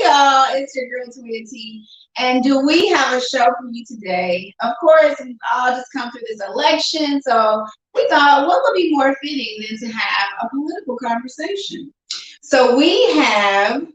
y'all, it's your girl Toyia T. And do we have a show for you today? Of course, we've all just come through this election, so we thought what would be more fitting than to have a political conversation. So we have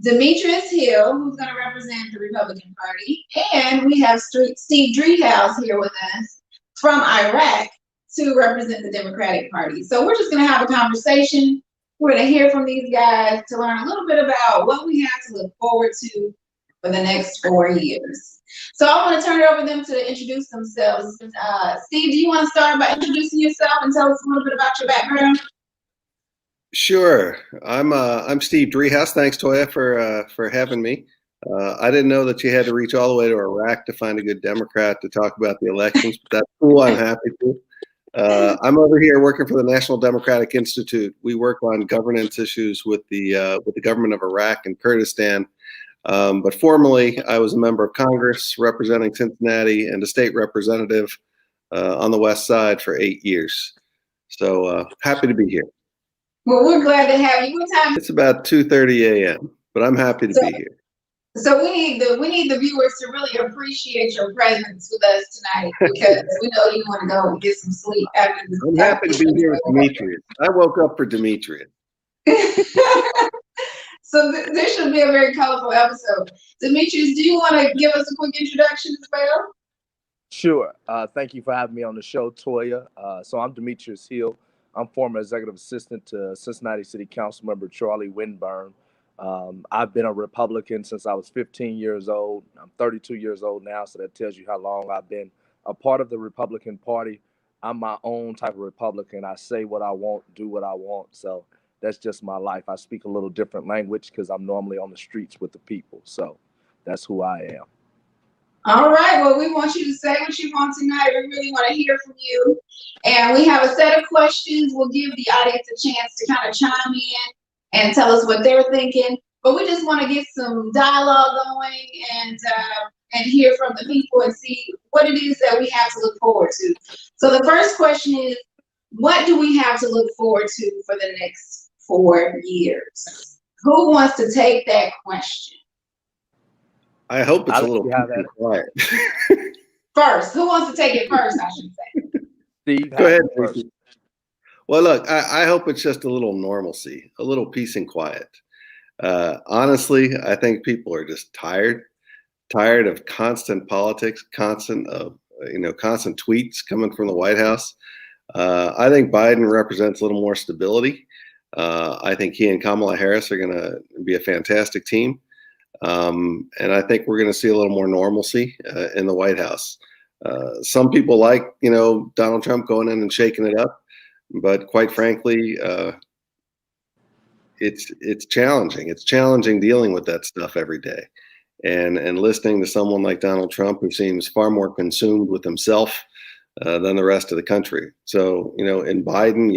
Demetrius Hill, who's going to represent the Republican Party, and we have Steve Driehaus here with us from Iraq to represent the Democratic Party. So we're just going to have a conversation. We're going to hear from these guys to learn a little bit about what we have to look forward to for the next 4 years. So I want to turn it over to them to introduce themselves. Steve, do you want to start by introducing yourself and tell us a little bit about your background? Sure. I'm Steve Driehaus. Thanks, Toyia, for having me. I didn't know that you had to reach all the way to Iraq to find a good Democrat to talk about the elections, but that's cool. I'm happy to. I'm over here working for the National Democratic Institute. We work on governance issues with the government of Iraq and Kurdistan. But formerly, I was a member of Congress representing Cincinnati and a state representative on the West Side for 8 years. So happy to be here. Well, we're glad to have you. What time? It's about 2:30 a.m., but I'm happy to be here. So we need the viewers to really appreciate your presence with us tonight, because we know you want to go and get some sleep after this. I'm happy to be here with Demetrius. I woke up for Demetrius. So this should be a very colorful episode. Demetrius, do you want to give us a quick introduction as well? Sure. Thank you for having me on the show, Toyia. So I'm Demetrius Hill. I'm former executive assistant to Cincinnati City Council member Charlie Winburn. I've been a Republican since I was 15 years old. I'm 32 years old now, so that tells you how long I've been a part of the Republican Party. I'm my own type of Republican. I say what I want, do what I want. So that's just my life. I speak a little different language because I'm normally on the streets with the people. So that's who I am. All right. Well, we want you to say what you want tonight. We really want to hear from you. And we have a set of questions. We'll give the audience a chance to kind of chime in and tell us what they're thinking. But we just want to get some dialogue going and hear from the people and see what it is that we have to look forward to. So the first question is, what do we have to look forward to for the next 4 years? Who wants to take that question? I hope it's a little quiet. First, who wants to take it first, I should say? Steve, go ahead. First. Well, look, I hope it's just a little normalcy, a little peace and quiet. Honestly, I think people are just tired of constant politics, constant tweets coming from the White House. I think Biden represents a little more stability. I think he and Kamala Harris are going to be a fantastic team. And I think we're going to see a little more normalcy in the White House. Some people like, Donald Trump going in and shaking it up. But quite frankly, it's challenging. It's challenging dealing with that stuff every day, and listening to someone like Donald Trump, who seems far more consumed with himself than the rest of the country. So, in Biden,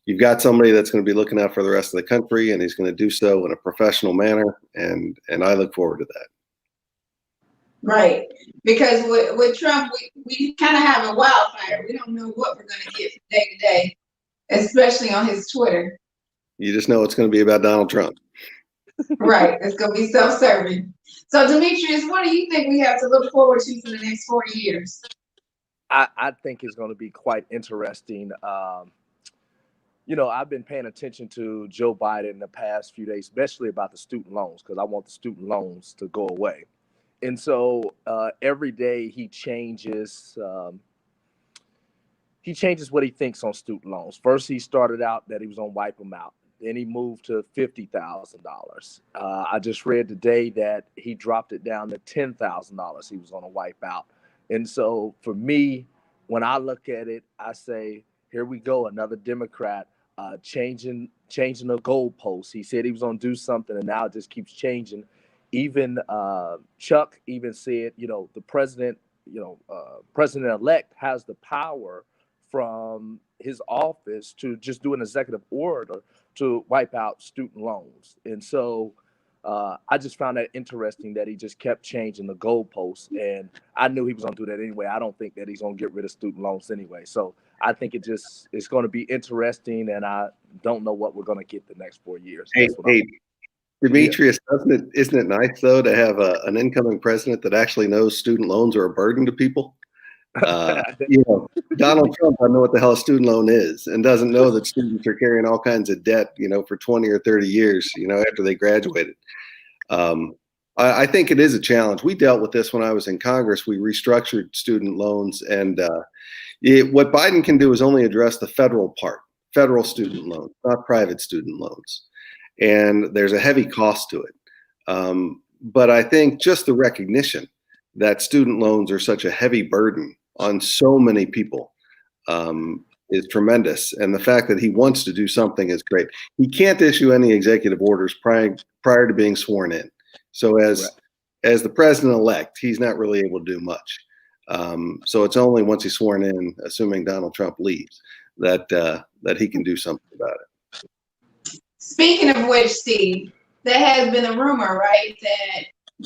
you've got somebody that's going to be looking out for the rest of the country, and he's going to do so in a professional manner, and I look forward to that. Right, because with Trump, we kind of have a wildfire. We don't know what we're going to get from day to day, especially on his Twitter. You just know it's going to be about Donald Trump. Right, it's going to be self-serving. So, Demetrius, what do you think we have to look forward to for the next 4 years? I think it's going to be quite interesting. I've been paying attention to Joe Biden in the past few days, especially about the student loans, because I want the student loans to go away. And so every day he changes what he thinks on student loans. First, he started out that he was going to wipe them out. Then he moved to $50,000. I just read today that he dropped it down to $10,000 he was going to wipe out. And so for me, when I look at it, I say, here we go, another Democrat changing the goalposts. He said he was going to do something, and now it just keeps changing. Even Chuck even said, the president, president-elect has the power from his office to just do an executive order to wipe out student loans. And so I just found that interesting that he just kept changing the goalposts. And I knew he was going to do that anyway. I don't think that he's going to get rid of student loans anyway. So I think it's going to be interesting, and I don't know what we're going to get the next 4 years. Demetrius, isn't it nice though to have an incoming president that actually knows student loans are a burden to people? Donald Trump doesn't know what the hell a student loan is and doesn't know that students are carrying all kinds of debt, for 20 or 30 years, after they graduated. I think it is a challenge. We dealt with this when I was in Congress. We restructured student loans, and what Biden can do is only address the federal part, federal student loans, not private student loans. And there's a heavy cost to it. But I think just the recognition that student loans are such a heavy burden on so many people is tremendous. And the fact that he wants to do something is great. He can't issue any executive orders prior to being sworn in. So as the president-elect, he's not really able to do much. So it's only once he's sworn in, assuming Donald Trump leaves, that he can do something about it. Speaking of which, Steve, there has been a rumor, right,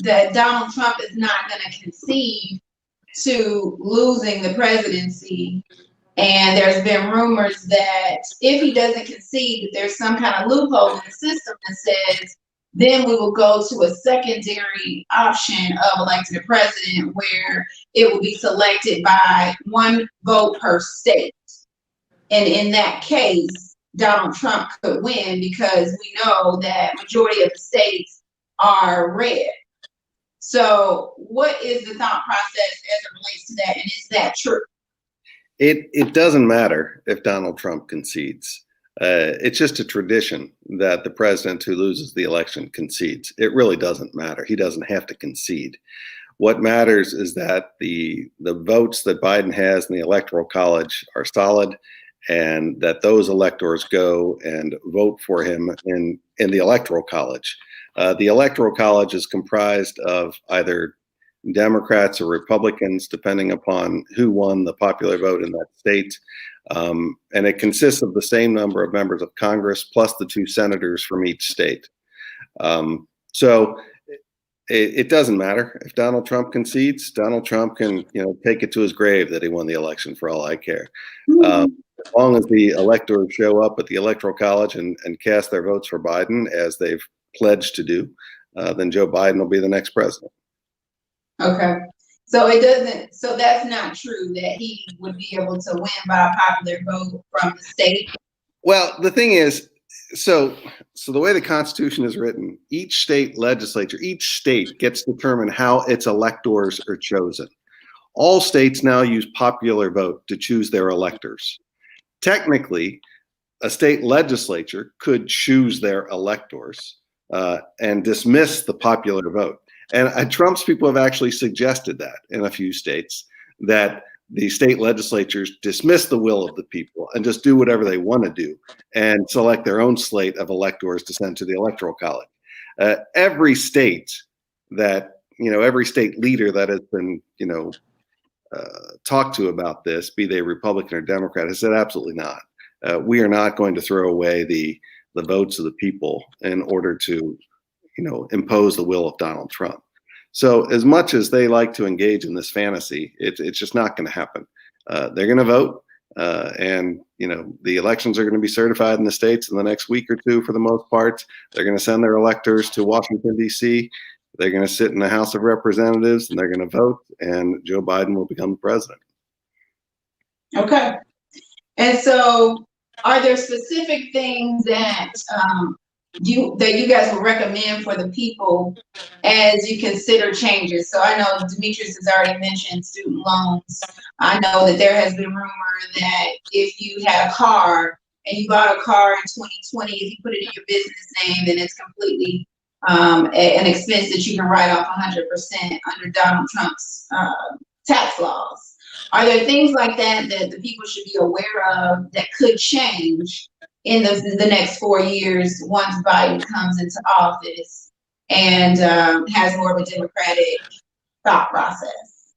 that Donald Trump is not going to concede to losing the presidency. And there's been rumors that if he doesn't concede, that there's some kind of loophole in the system that says, then we will go to a secondary option of electing a president where it will be selected by one vote per state. And in that case, Donald Trump could win because we know that majority of the states are red. So what is the thought process as it relates to that? And is that true? It doesn't matter if Donald Trump concedes. It's just a tradition that the president who loses the election concedes. It really doesn't matter. He doesn't have to concede. What matters is that the votes that Biden has in the Electoral College are solid, and that those electors go and vote for him in the Electoral College. The Electoral College is comprised of either Democrats or Republicans, depending upon who won the popular vote in that state. And it consists of the same number of members of Congress plus the 2 senators from each state. So it doesn't matter if Donald Trump concedes. Donald Trump can, take it to his grave that he won the election, for all I care. As long as the electors show up at the Electoral College and cast their votes for Biden, as they've pledged to do, then Joe Biden will be the next president. Okay. So that's not true that he would be able to win by a popular vote from the state? Well, the thing is, so the way the Constitution is written, each state legislature, each state gets to determine how its electors are chosen. All states now use popular vote to choose their electors. Technically, a state legislature could choose their electors and dismiss the popular vote. And Trump's people have actually suggested that in a few states, that the state legislatures dismiss the will of the people and just do whatever they want to do and select their own slate of electors to send to the Electoral College. Every state every state leader that has been, talked to about this, be they Republican or Democrat, has said absolutely not. We are not going to throw away the votes of the people in order to, impose the will of Donald Trump. So as much as they like to engage in this fantasy, it's just not going to happen. They're going to vote, and the elections are going to be certified in the states in the next week or two for the most part. They're going to send their electors to Washington, D.C. They're going to sit in the House of Representatives, and they're going to vote, and Joe Biden will become the president. Okay. And so are there specific things that you guys would recommend for the people as you consider changes? So I know Demetrius has already mentioned student loans. I know that there has been rumor that if you had a car and you bought a car in 2020, if you put it in your business name, then it's completely an expense that you can write off 100% under Donald Trump's tax laws. Are there things like that the people should be aware of that could change in the next 4 years once Biden comes into office and has more of a democratic thought process?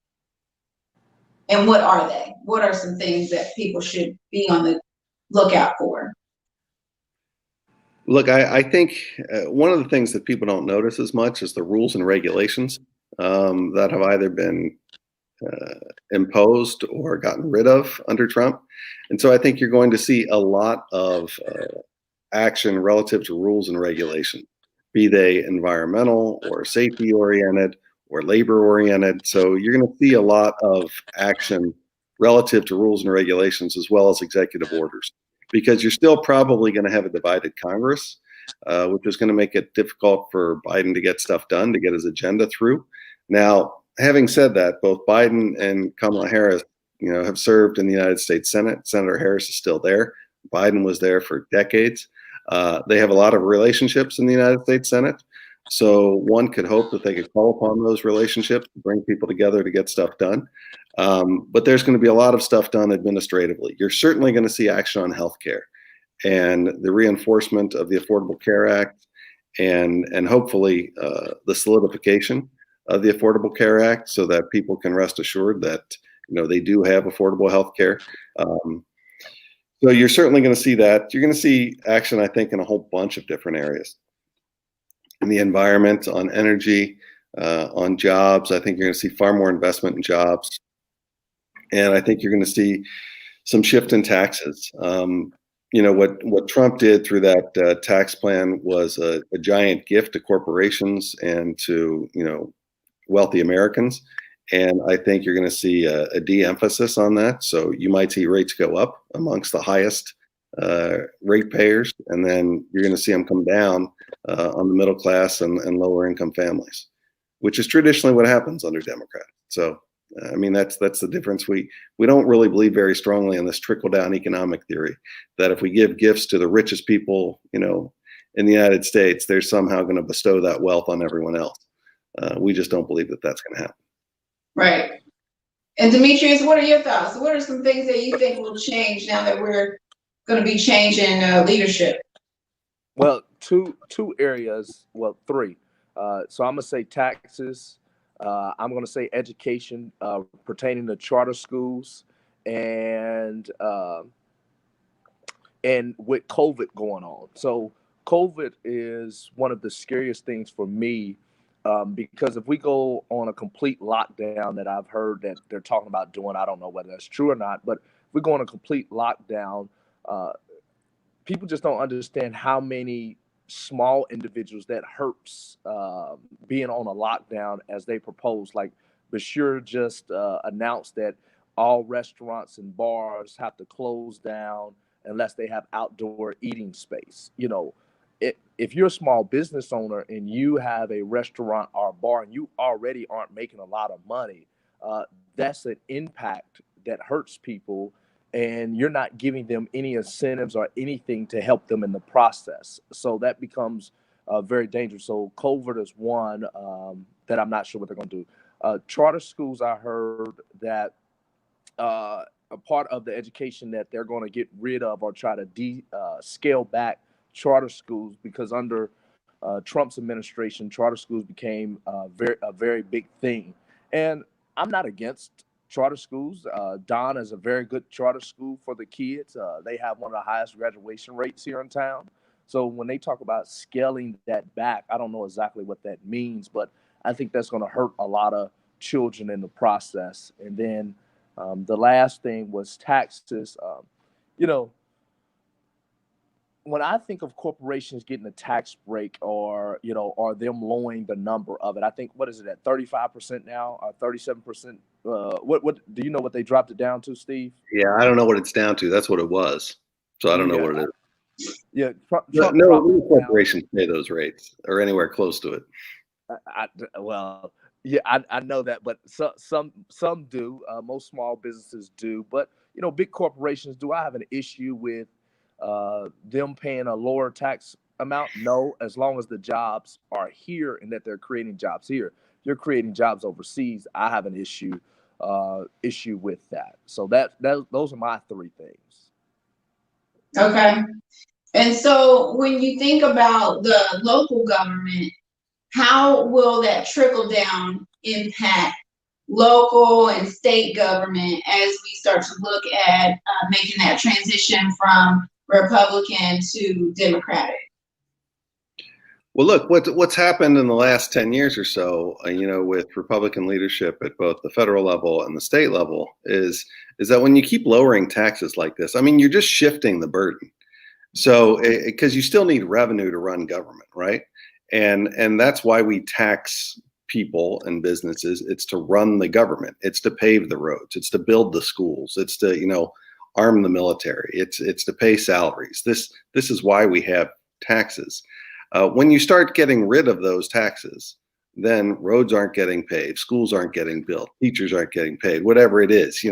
And what are they? What are some things that people should be on the lookout for? Look, I think one of the things that people don't notice as much is the rules and regulations that have either been imposed or gotten rid of under Trump. And so I think you're going to see a lot of action relative to rules and regulation. be they environmental or safety oriented or labor oriented. So you're going to see a lot of action relative to rules and regulations as well as executive orders, because you're still probably going to have a divided Congress, which is going to make it difficult for Biden to get stuff done, to get his agenda through. Now, having said that, both Biden and Kamala Harris, have served in the United States Senate. Senator Harris is still there. Biden was there for decades. They have a lot of relationships in the United States Senate. So one could hope that they could call upon those relationships to bring people together to get stuff done. But there's going to be a lot of stuff done administratively. You're certainly going to see action on healthcare and the reinforcement of the Affordable Care Act, and hopefully the solidification of the Affordable Care Act, so that people can rest assured that they do have affordable health care. So you're certainly going to see that. You're going to see action, I think, in a whole bunch of different areas. In the environment, on energy, on jobs. I think you're going to see far more investment in jobs. And I think you're going to see some shift in taxes. What Trump did through that tax plan was a giant gift to corporations and to wealthy Americans. And I think you're going to see a de-emphasis on that. So you might see rates go up amongst the highest ratepayers, and then you're going to see them come down on the middle class and lower income families, which is traditionally what happens under Democrats. So, I mean, that's the difference. We don't really believe very strongly in this trickle-down economic theory that if we give gifts to the richest people, in the United States, they're somehow going to bestow that wealth on everyone else. We just don't believe that that's going to happen. Right. And Demetrius, what are your thoughts? What are some things that you think will change now that we're going to be changing leadership? Well, two areas. Well, three. So I'm going to say taxes. I'm going to say education pertaining to charter schools, and with COVID going on. So COVID is one of the scariest things for me. Because if we go on a complete lockdown that I've heard that they're talking about doing, I don't know whether that's true or not, but if we go on a complete lockdown, people just don't understand how many small individuals that hurts being on a lockdown as they propose. Like Bashir just announced that all restaurants and bars have to close down unless they have outdoor eating space. If you're a small business owner and you have a restaurant or a bar and you already aren't making a lot of money, that's an impact that hurts people, and you're not giving them any incentives or anything to help them in the process. So that becomes very dangerous. So COVID is one that I'm not sure what they're going to do. Charter schools, I heard that a part of the education that they're going to get rid of or try to scale back charter schools, because under Trump's administration, charter schools became a very big thing. And I'm not against charter schools. Don is a very good charter school for the kids. They have one of the highest graduation rates here in town. So when they talk about scaling that back, I don't know exactly what that means, but I think that's going to hurt a lot of children in the process. And then the last thing was taxes. When I think of corporations getting a tax break or them lowering the number of it, I think, what is it at 35% now or 37%? What do you know what they dropped it down to, Steve? Yeah, I don't know what it's down to. That's what it was. So I don't know what it is. Yeah, no corporations pay those rates or anywhere close to it. I know that, but some do. Most small businesses do, but big corporations do. I have an issue with them paying a lower tax amount? No, as long as the jobs are here and that they're creating jobs here. If you're creating jobs overseas, I have an issue with that. So those are my three things. Okay. And so when you think about the local government, how will that trickle down impact local and state government as we start to look at making that transition from Republican to Democratic? Well, look, what's happened in the last 10 years or so, with Republican leadership at both the federal level and the state level is that when you keep lowering taxes like this, I mean, you're just shifting the burden. So, because you still need revenue to run government, right? And that's why we tax people and businesses. It's to run the government. It's to pave the roads. It's to build the schools. It's to, arm the military. It's to pay salaries. This is why we have taxes. When you start getting rid of those taxes, then roads aren't getting paved, schools aren't getting built, teachers aren't getting paid, whatever it is.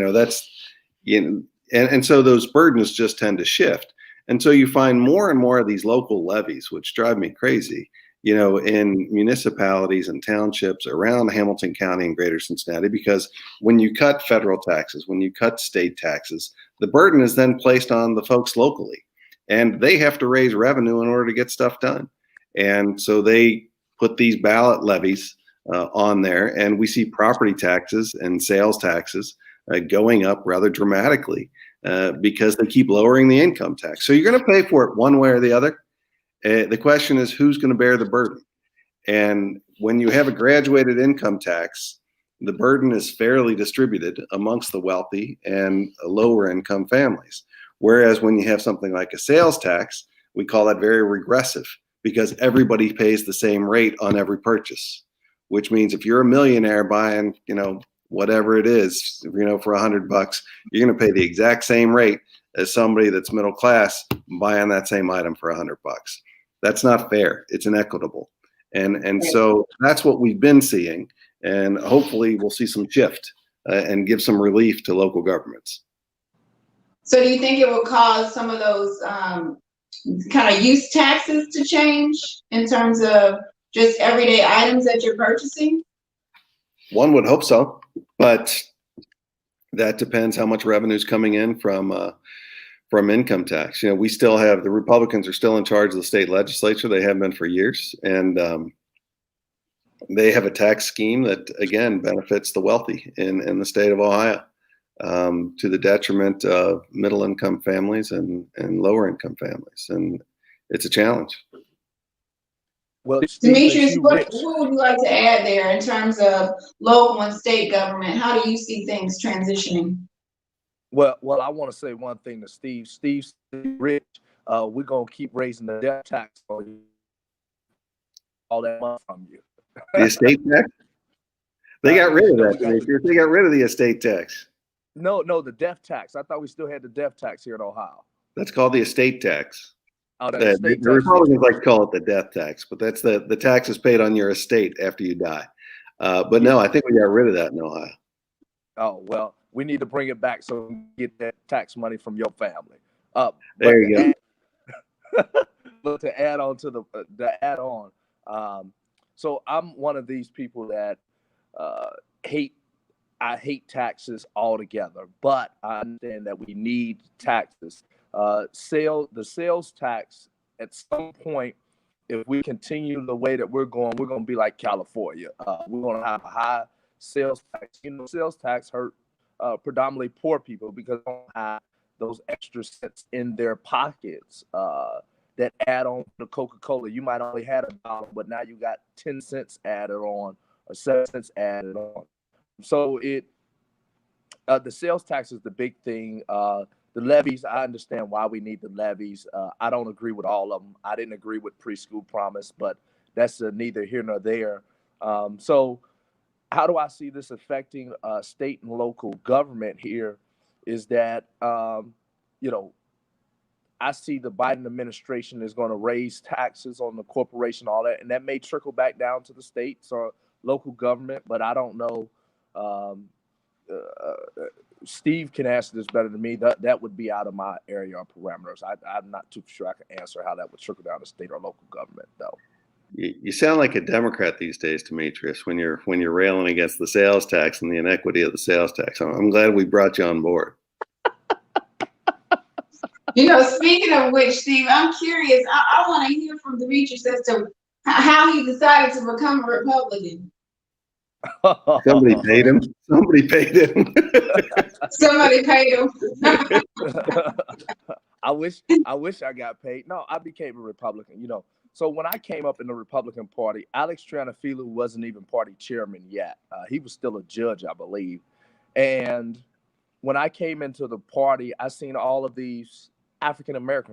And so those burdens just tend to shift. And so you find more and more of these local levies, which drive me crazy, in municipalities and townships around Hamilton County and Greater Cincinnati, because when you cut federal taxes, when you cut state taxes, the burden is then placed on the folks locally, and they have to raise revenue in order to get stuff done. And so they put these ballot levies on there, and we see property taxes and sales taxes going up rather dramatically because they keep lowering the income tax. So you're going to pay for it one way or the other. The question is, who's going to bear the burden? And when you have a graduated income tax, the burden is fairly distributed amongst the wealthy and lower income families. Whereas when you have something like a sales tax, we call that very regressive, because everybody pays the same rate on every purchase, which means if you're a millionaire buying, whatever it is, for $100, you're going to pay the exact same rate as somebody that's middle class buying that same item for $100. That's not fair. It's inequitable. And so that's what we've been seeing. And hopefully we'll see some shift and give some relief to local governments. So do you think it will cause some of those kind of use taxes to change in terms of just everyday items that you're purchasing? One would hope so, but that depends how much revenue is coming in from income tax. We still have, the Republicans are still in charge of the state legislature. They have been for years, and they have a tax scheme that, again, benefits the wealthy in the state of Ohio, to the detriment of middle income families and lower income families. And it's a challenge. Well, Demetrius, what would you like to add there in terms of local and state government? How do you see things transitioning? Well, I want to say one thing to Steve. Steve's rich. We're going to keep raising the death tax on you. All that money from you. The estate tax? They got rid of that. They got rid of the estate tax. No, the death tax. I thought we still had the death tax here in Ohio. That's called the estate tax. Oh, the Republicans like to call it the death tax, but that's the tax is paid on your estate after you die. But no, I think we got rid of that in Ohio. Oh, well, we need to bring it back so we can get that tax money from your family. There you go. But to add on to the add-on, so I'm one of these people that I hate taxes altogether, but I understand that we need taxes. The sales tax, at some point, if we continue the way that we're going to be like California. We're going to have a high sales tax. Sales tax hurt predominantly poor people because they don't have those extra cents in their pockets that add on to Coca-Cola. You might only had $1, but now you got 10 cents added on or 7 cents added on. So the sales tax is the big thing. The levies, I understand why we need the levies. I don't agree with all of them. I didn't agree with preschool promise, but that's neither here nor there. So how do I see this affecting state and local government here is that, I see the Biden administration is going to raise taxes on the corporation, all that, and that may trickle back down to the states or local government, but I don't know. Steve can answer this better than me. That would be out of my area or parameters. I'm not too sure I can answer how that would trickle down to state or local government, though. You sound like a Democrat these days, Demetrius, when you're railing against the sales tax and the inequity of the sales tax. I'm glad we brought you on board. Speaking of which, Steve, I'm curious. I want to hear from Demetrius as to how he decided to become a Republican. Somebody paid him. Somebody paid him. I wish I got paid. No, I became a Republican. So when I came up in the Republican Party, Alex Tranafilo wasn't even party chairman yet. He was still a judge, I believe. And when I came into the party, I seen all of these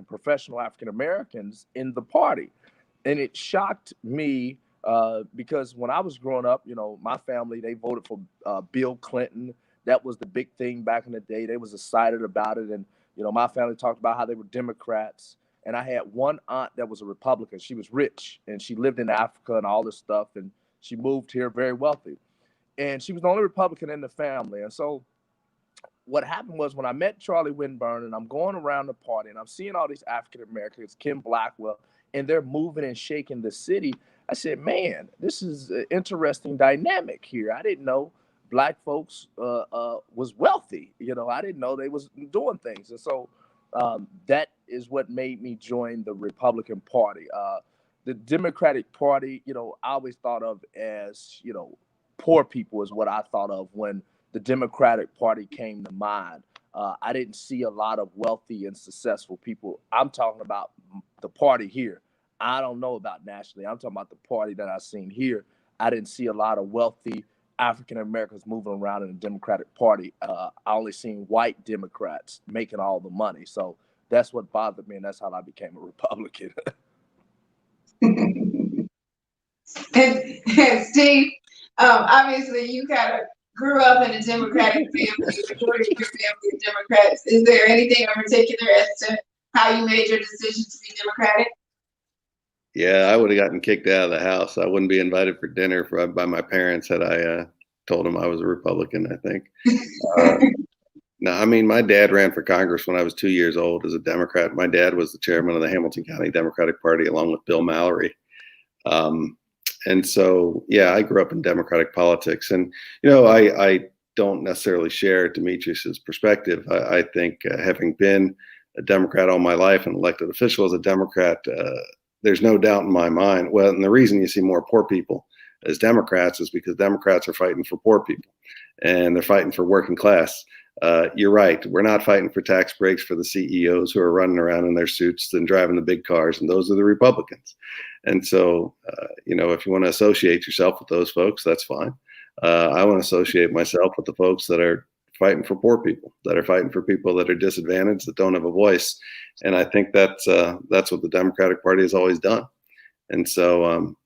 professional African Americans in the party. And it shocked me because when I was growing up, my family, they voted for Bill Clinton. That was the big thing back in the day. They was excited about it. And, my family talked about how they were Democrats. And I had one aunt that was a Republican. She was rich and she lived in Africa and all this stuff. And she moved here very wealthy. And she was the only Republican in the family. And so what happened was when I met Charlie Winburn and I'm going around the party and I'm seeing all these African Americans, Kim Blackwell, and they're moving and shaking the city. I said, man, this is an interesting dynamic here. I didn't know Black folks was wealthy. I didn't know they was doing things. And so that is what made me join the Republican Party. The Democratic Party, I always thought of as, poor people is what I thought of when the Democratic Party came to mind. I didn't see a lot of wealthy and successful people. I'm talking about the party here. I don't know about nationally. I'm talking about the party that I've seen here. I didn't see a lot of wealthy African Americans moving around in the Democratic Party. I only seen white Democrats making all the money. So that's what bothered me, and that's how I became a Republican. And Steve, obviously you kind of grew up in a Democratic family, majority of your family is Democrats. Is there anything in particular as to how you made your decision to be Democratic? Yeah, I would have gotten kicked out of the house. I wouldn't be invited for dinner by my parents had I told them I was a Republican, I think. No, I mean, my dad ran for Congress when I was 2 years old as a Democrat. My dad was the chairman of the Hamilton County Democratic Party along with Bill Mallory. And so, yeah, I grew up in Democratic politics. And, I don't necessarily share Demetrius's perspective. I think having been a Democrat all my life and elected official as a Democrat, there's no doubt in my mind. Well, and the reason you see more poor people as Democrats is because Democrats are fighting for poor people and they're fighting for working class. You're right. We're not fighting for tax breaks for the CEOs who are running around in their suits and driving the big cars, and those are the Republicans. And so, if you want to associate yourself with those folks, that's fine. I want to associate myself with the folks that are fighting for poor people, that are fighting for people that are disadvantaged, that don't have a voice. And I think that's what the Democratic Party has always done. And so,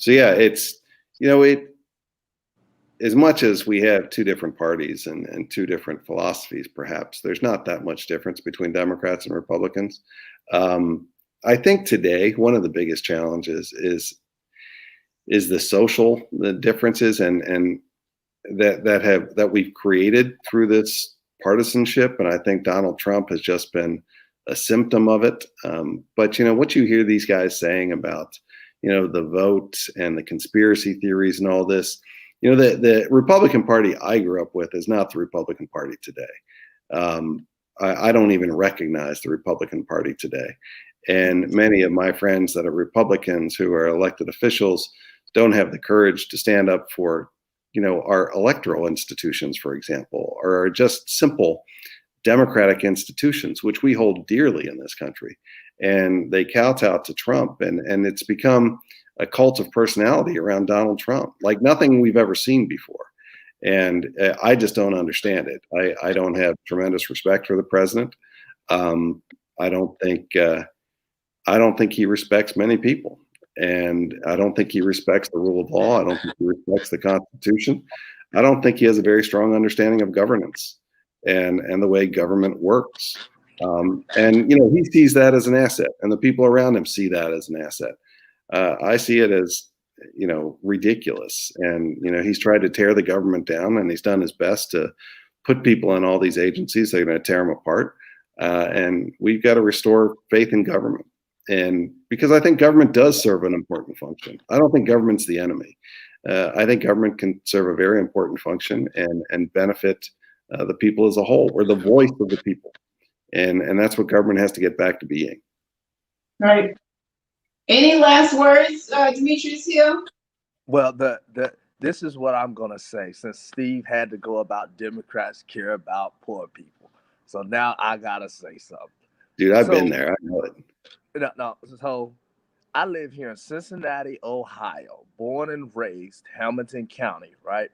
yeah, it's, as much as we have two different parties and two different philosophies, perhaps there's not that much difference between Democrats and Republicans. I think today one of the biggest challenges is the differences and that we've created through this partisanship. And I think Donald Trump has just been a symptom of it. But what you hear these guys saying about the vote and the conspiracy theories and all this. The Republican Party I grew up with is not the Republican Party today. I don't even recognize the Republican Party today. And many of my friends that are Republicans who are elected officials don't have the courage to stand up for, our electoral institutions, for example, or just simple democratic institutions, which we hold dearly in this country. And they kowtow to Trump, and it's become a cult of personality around Donald Trump, like nothing we've ever seen before. And I just don't understand it. I don't have tremendous respect for the president. I don't think he respects many people, and I don't think he respects the rule of law. I don't think he respects the Constitution. I don't think he has a very strong understanding of governance and the way government works. And he sees that as an asset, and the people around him see that as an asset. I see it as, ridiculous. And, he's tried to tear the government down, and he's done his best to put people in all these agencies that are going to tear them apart. And we've got to restore faith in government. And because I think government does serve an important function. I don't think government's the enemy. I think government can serve a very important function and benefit the people as a whole. We're the voice of the people. And that's what government has to get back to being. Right. Any last words, Demetrius Hill? Well, this is what I'm going to say, since Steve had to go about Democrats care about poor people. So now I got to say something. Dude, I've been there. I know it. No, so I live here in Cincinnati, Ohio, born and raised, Hamilton County, right?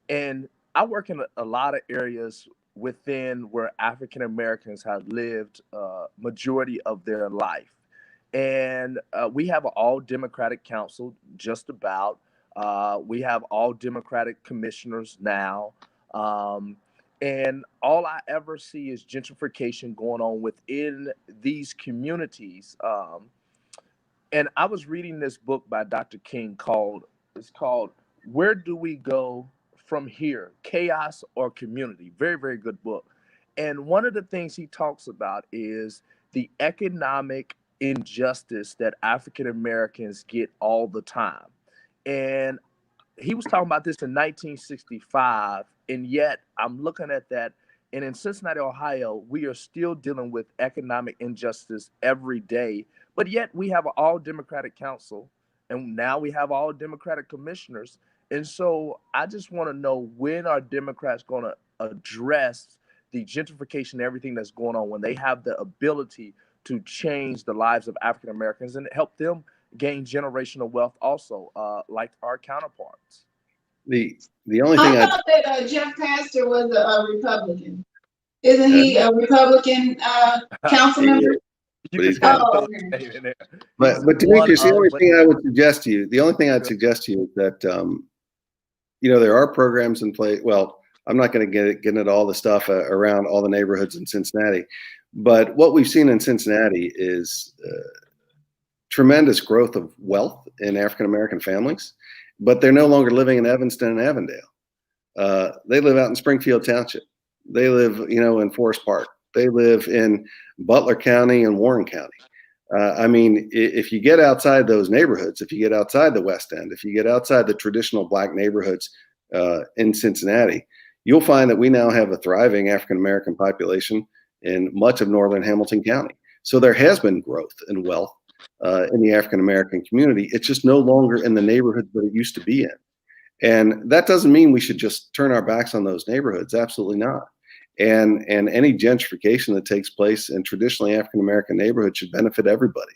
And I work in a lot of areas within where African Americans have lived majority of their life. And we have an all Democratic council, just about. We have all Democratic commissioners now. And all I ever see is gentrification going on within these communities. And I was reading this book by Dr. King it's called Where Do We Go From Here? Chaos or Community? Very, very good book. And one of the things he talks about is the economic injustice that African Americans get all the time. And he was talking about this in 1965, and yet I'm looking at that, and in Cincinnati, Ohio, we are still dealing with economic injustice every day, but yet we have an all Democratic council, and now we have all Democratic commissioners. And so I just want to know, when are Democrats going to address the gentrification, everything that's going on, when they have the ability to change the lives of African Americans and help them gain generational wealth also, like our counterparts? The only thing I thought that Jeff Pastor was a Republican. Isn't he a Republican council member? You But he's can got- throw his name in there. But Demetrius, the only thing I would suggest to you, is that there are programs in place. Well, I'm not going to get into all the stuff around all the neighborhoods in Cincinnati, but what we've seen in Cincinnati is tremendous growth of wealth in African American families, but they're no longer living in Evanston and Avondale. They live out in Springfield Township. They live, in Forest Park. They live in Butler County and Warren County. I mean, if you get outside those neighborhoods, if you get outside the West End, if you get outside the traditional Black neighborhoods in Cincinnati, you'll find that we now have a thriving African American population in much of northern Hamilton County. So there has been growth and wealth in the African American community. It's just no longer in the neighborhoods that it used to be in. And that doesn't mean we should just turn our backs on those neighborhoods. Absolutely not. And any gentrification that takes place in traditionally African American neighborhoods should benefit everybody.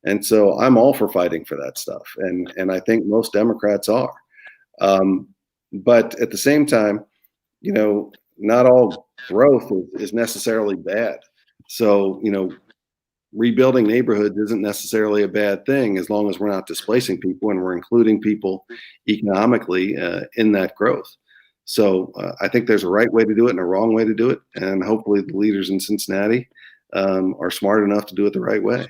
And so I'm all for fighting for that stuff. And I think most Democrats are. But at the same time, not all growth is necessarily bad. So, rebuilding neighborhoods isn't necessarily a bad thing as long as we're not displacing people and we're including people economically in that growth. So I think there's a right way to do it and a wrong way to do it. And hopefully the leaders in Cincinnati are smart enough to do it the right way.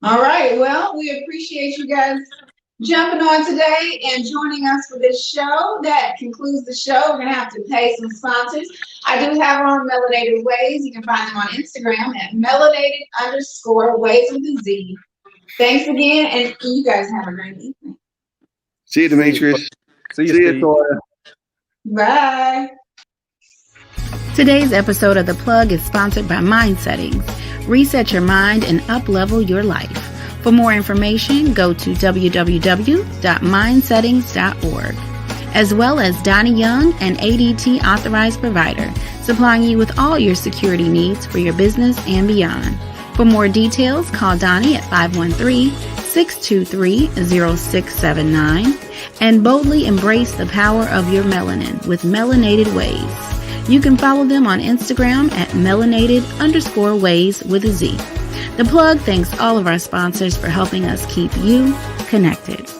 All right. Well, we appreciate you guys jumping on today and joining us for this show. That concludes the show. We're going to have to pay some sponsors. I do have our own Melanated Ways. You can find them on Instagram at melanated_ways with a Z. Thanks again, and you guys have a great evening. See you, Demetrius. See you, Toyia. Bye. Today's episode of The Plug is sponsored by Mind Settings. Reset your mind and up-level your life. For more information, go to www.mindsettings.org. As well as Donnie Young, an ADT authorized provider, supplying you with all your security needs for your business and beyond. For more details, call Donnie at 513-623-0679 and boldly embrace the power of your melanin with Melanated Ways. You can follow them on Instagram at melanated_ways with a Z. The Plug thanks all of our sponsors for helping us keep you connected.